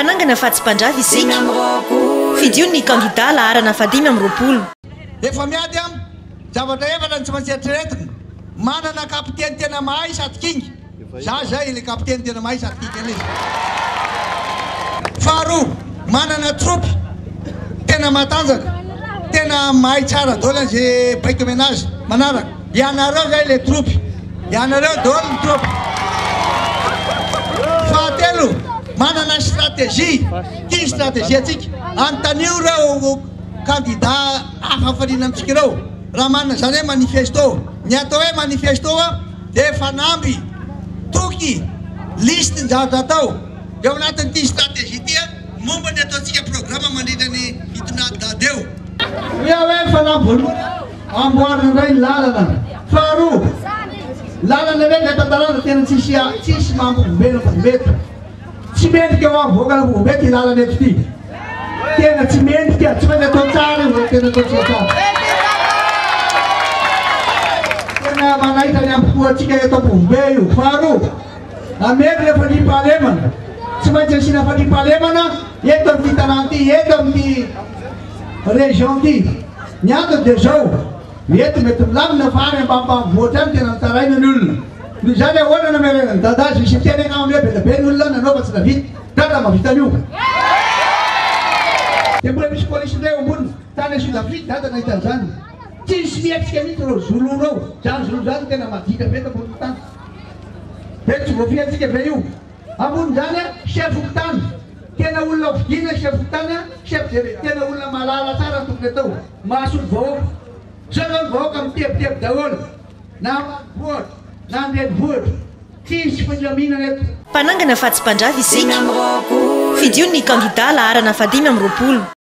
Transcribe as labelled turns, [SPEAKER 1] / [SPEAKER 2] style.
[SPEAKER 1] Mpanangana fahatsim-pandrava isika. Fidio ny kandida laharana 520.
[SPEAKER 2] Efa miady am zavatra efatra ny tsy maintsy eritreretina. Manana kapiteny tena mahay sady kingy. Za zay le kapiteny tena mahay sady kingy izy. Faharoa, manana tropy tena matanjaka, tena mahay tsara daholo zay baiko menazy manaraka. Ianareo zay le tropy. Ianareo daholo ny tropy. Fahatelo, manana stratégie. Ky stratégie atsika antanio reo kandida hafafariana amitsika reo. Raha manana zany hoe manifesto. Ny atao hoe manifesto dia fanamby toky liste ny zavatra atao. Eo anatin'ity stratégie ty momba ny ataontsika programme mandrindra ny fitondrady eo. Ia hoe fanamby voalohany amboarina indray ny lalana. Faharoa, lalana hoe ny tantarana tena tsisy mambombena mety. Tsy mendrika eo avoakana mbombety lalana eto ity. Tena tsy mendrika, tsy maintsy atao tsara io tena atao tsara. Tena manahita ny ampofoantsika eto Bombe io. Faharoa, amety le fanimpahalemana. Tsy maintsy asina fanimpahalemana eto amin'ity tanàna ity, eto amin'ny région ity. Ny antony dia zao, eto mety milamina fary ambanivohitra any tena mitaraina ny olona. Noho izany ahoana namerana ny dadazy misy teny agnaminy hoe belabe ny olona nanaova tsy navita, dada mavita an'io. Dia mbola misy polisy indray amboniny, tany Sud-Afrique dada nahita an'izany. Tsisy mietsika mihitsy reo zolo reo, zany zolo zany tena madika be ambony tany. Dia tsy voafiantsika be io. Ambony zany chef tany, tena olona vidiana chef tany, tena olona malala tsara tokony atao, mahasolo vahoaka. Zao zao ny vahoaka mitebiteby daholo, na vohatra, na andrenivohitra, tsisy fandraminana eto.
[SPEAKER 1] Mpanangana fahatsim-pandrava isika. Fidio ny kandida laharana 520.